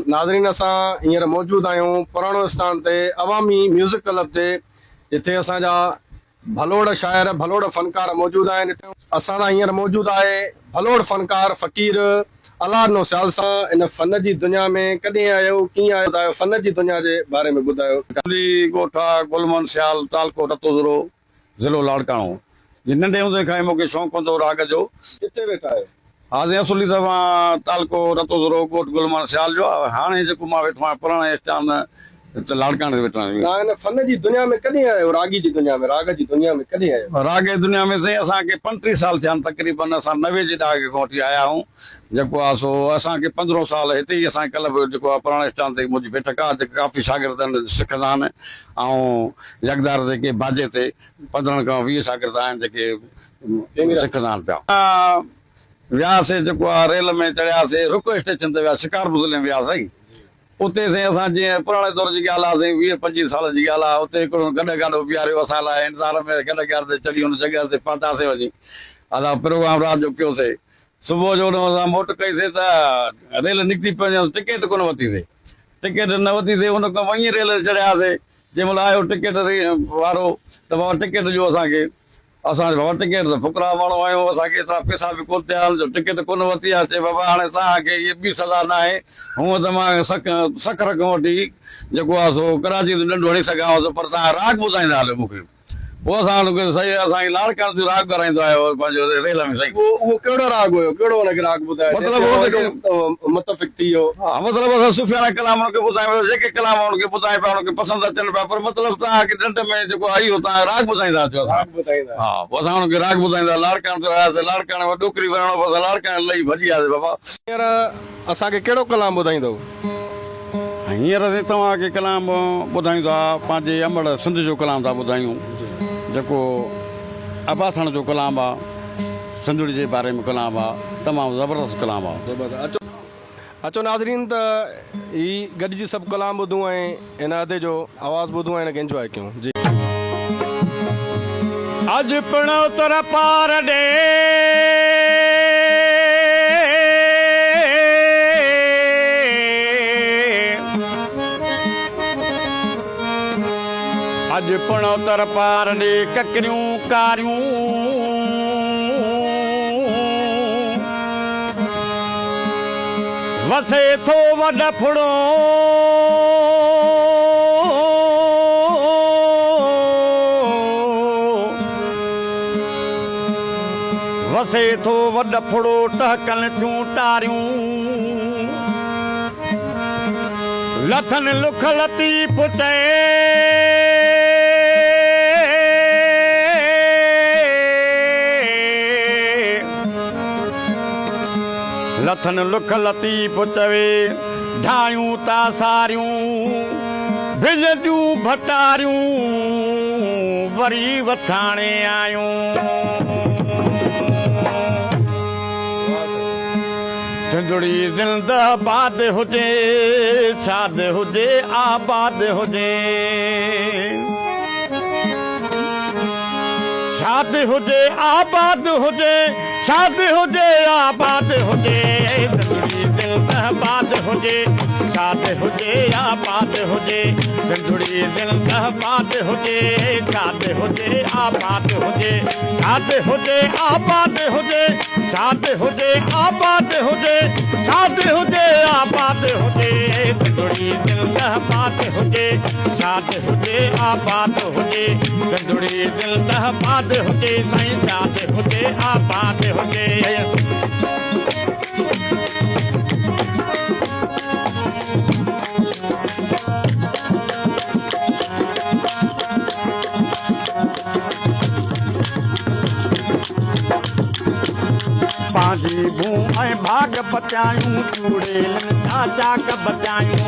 नाज़रीन असां हींअर मौजूद आहियूं पुराणो स्थान ते अवामी म्यूज़िक क्लब ते, जिथे असांजा भलोड़ शाइर भलोड़ फनकार मौजूद आहिनि। असां सां हींअर मौजूद आहे भलोड़ फनकार फ़क़ीर अलाद नौसियाल सां। इन फन जी दुनिया में कॾहिं आयो, कीअं आयो, ॿुधायो फन जी दुनिया जे बारे में ॿुधायो। ॻोठा गुलमन सियाल तालको रतोज़रो ज़िलो लाड़काणो। जी नंढे हूंदे खां ई मूंखे शौक़ु हूंदो राग जो। किथे वेठा आहियो? हाणे असुली त मां तालको रतोज़रो ॻोठ गुलमन सियाल जो आहे। हाणे जेको मां वेठो आहियां पुराणे स्थान लाड़काणे ते वेठो आहियां। तव्हां इन फन जी दुनिया में कॾहिं आयो, रागी जी दुनिया में, राग जी दुनिया में कॾहिं आयो? राग जी दुनिया में साईं असांखे 35 साल थिया आहिनि तक़रीबन। असां 90 जे ॾहाके खां वठी आया आहियूं। जेको आहे सो असांखे 15 साल हिते ई असांजे क्लब जेको आहे पुराणे स्थान ते मुंहिंजी बैठक आहे, जेके काफ़ी शागिर्द आहिनि सिखंदा आहिनि। ऐं यकदार जेके बाजे ते 15 खां 20 शागिर्द आहिनि जेके सिखंदा आहिनि पिया। वियासीं जेको आहे रेल में चढ़ियासीं, रुक स्टेशन ते वियासीं, शिकार मुज़लिम वियासीं। उते साईं असां जीअं पुराणे दौर जी ॻाल्हि आहे, 20-25 साल जी ॻाल्हि आहे। उते हिकिड़ो गॾु गाॾो बीहारियो असां लाइ, इंतज़ार में गॾु गाॾ ते चढ़ी हुन जॻह ते पहुतासीं वञी। असां प्रोग्राम राति जो कयोसीं। सुबुह जो असां मोट कईसीं त रेल निकिती पई, टिकट कोन वरितीसीं। टिकट न वरितीसीं, हुन खां वञी रेल चढ़ियासीं। जंहिं महिल आयो टिकट वारो त बाबा टिकट ॾियो असांखे। असां बाबा टिकट त फुकरा माण्हू आहियूं, असांखे एतिरा पैसा बि कोन थिया, जो टिकट कोन वरिती आहे। चए बाबा हाणे तव्हांखे इहे ॿी सज़ा न आहे। हूअं त मां सख रक़म वठी जेको आहे सो कराची ते नंढो हणी सघां हुअसि, पर तव्हां राग ॿुधाईंदा हलो मूंखे। पोइ असां हुनखे सही असांखे लाड़काणे जो राग कराईंदो आयो पंहिंजो रेल में। साईं उहो कहिड़ो राग हुयो, कहिड़ो हुनखे राग ॿुधायो? मतिलबु मुतफ़िक़ थी वियो। हा, मतिलबु असां सुफ़ियाना कलाम हुनखे ॿुधायूं, जेके कलाम हुनखे ॿुधाए पिया हुनखे पसंदि अचनि पिया। पर मतिलबु तव्हांखे ॾंड में जेको आहे इहो तव्हां राग ॿुधाईंदा अचो। हा, पोइ असां हुनखे राग ॿुधाईंदा। लाड़काणे ते आयासीं, लाड़काणे में डोकरी वञणो पियो, असां लाड़काणे लही भॼी वियासीं बाबा। हींअर असांखे कहिड़ो कलाम ॿुधाईंदो? हींअर असीं तव्हांखे कलाम ॿुधायूं था, पंहिंजे अमड़ सिंध जो कलाम था ॿुधायूं, जेको अबासण जो कलाम आहे, सिंधड़ी जे बारे में कलाम आहे, तमामु ज़बरदस्त कलाम आहे। अचो नाज़रीन, त ही गॾिजी सभु कलाम ॿुधूं ऐं हिन अदे जो आवाज़ ॿुधूं ऐं हिनखे इंजॉय कयूं। जी अॼु पिणो तर पार ॾे अॼु पिणो तर पार ॾे ककरियूं कारियूं वसे थो वॾ फुड़ो वसे थो वॾ फुड़ो टहकनि थियूं टारियूं लथनि लुख लतीफ़ चए लथनि लुख लतीफ़ चवे ढायूं ता सारियूं भिजंदियूं भटारियूं वरी वठाणे आयूं सिंधड़ी ज़िंदाबाद हुजे शाद हुजे आबाद हुजे शाद हुजे आबाद हुजे शाद हुजे आबाद हुजे सिंधड़ी ज़िंदाबाद हुजे शाद हुजे आबाद हुजे सिंधड़ी ज़िंदाबाद हुजे शाद हुजे आबाद हुजे शाद हुजे आबाद हुजे शाद हुजे आबाद हुजे शाद हुजे आबाद हुजे सिंधड़ी ज़िंदाबाद हुजे शाद हुजे आबाद हुजे सिंधड़ी ज़िंदाबाद हुजे साईं शाद हुजे आबाद हुजे। पंहिंजी भू ऐं भाग बचायूं चूड़ेलनि सां चाक बचायूं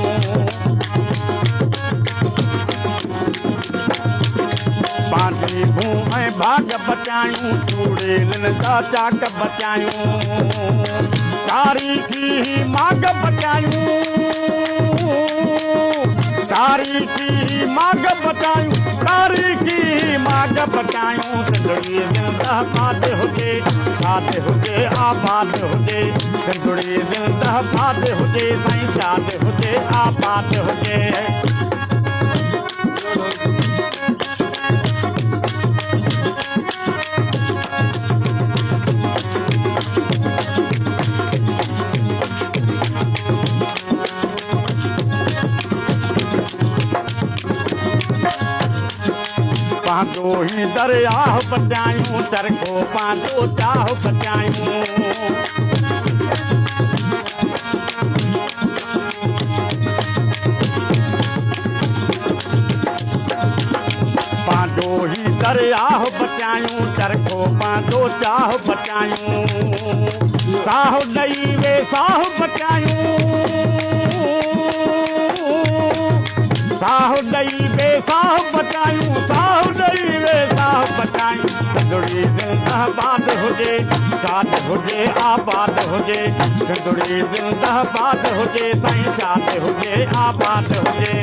पंहिंजी भू ऐं भाग बचायूं चूड़ेलनि सां चाक बचायूं तारीख़ी माग बचायूं तारीख़ी माग बचायूं तारीख़ी माग बचायूं सिंधड़ी जिंदाबाद हुजे शाद हुजे आबाद हुजे सिंधड़ी जिंदाबाद हुजे साईं शाद हुजे आबाद हुजे पांचो ही दरिया बचायूं चरखो पांचो चाह बचायूं पांचो ही दरिया बचायूं चरखो पांचो चाह बचायूं साह ॾई वे साह बचायूं साह ॾई वे साह बचायूं साह ॾई वे साह बचायूं सिंधड़ी जिंदाबाद हुजे शाद हुजे आबाद हुजे सिंधड़ी जिंदाबाद हुजे साईं शाद हुजे आबाद हुजे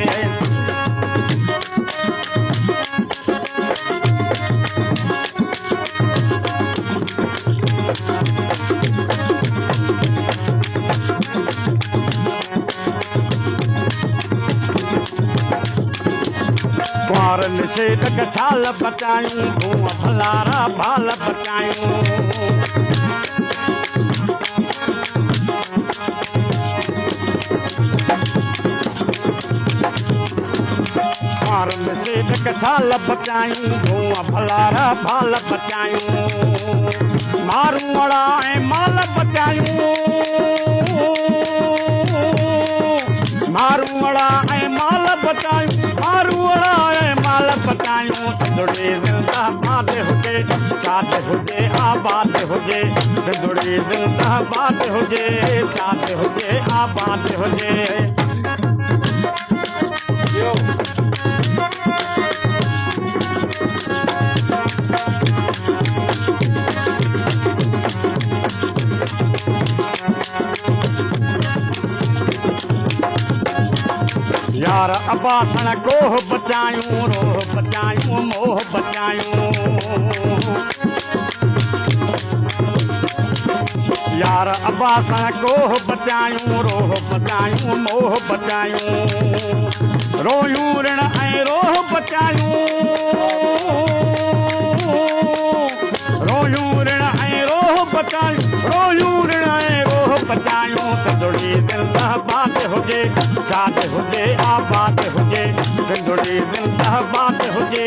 कुंवारन से छाल बचायूं धूं भलारा भाल बचायूं कुंवारन से छाल बचायूं धूं भलारा भाल बचायूं मारूं अड़ा ऐं माल बचायूं मारूं अड़ा ऐं माल बचायूं मारूं अड़ा ऐं माल बचायूं सिंधड़ी जिंदाबाद हुजे शाद हुजे आबाद हुजे सिंधड़ी जिंदाबाद हुजे शाद हुजे आबाद हुजे यार अबासण कोह बचायूं रोह बचायूं मोह बचायूं यार अबासण कोह बचायूं रोह बचायूं मोह बचायूं रोयूं ऋण ऐं रोह बचायूं रोयूं ऋण ऐं रोह बचायूं रोयूं ऋण ऐं रोह बचायूं सिंधड़ी जिंदाबाद हुजे शाद हुजे आबाद हुजे सिंधड़ी जिंदाबाद हुजे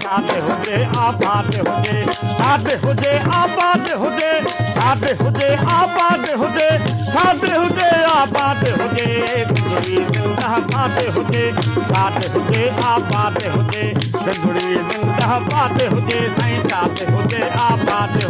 शाद हुजे आबाद हुजे शाद हुजे आबाद हुजे शाद हुजे आबाद हुजे शाद हुजे आबाद हुजे सिंधड़ी जिंदाबाद हुजे शाद हुजे आबाद हुजे सिंधड़ी जिंदाबाद हुजे साईं शाद हुजे आबाद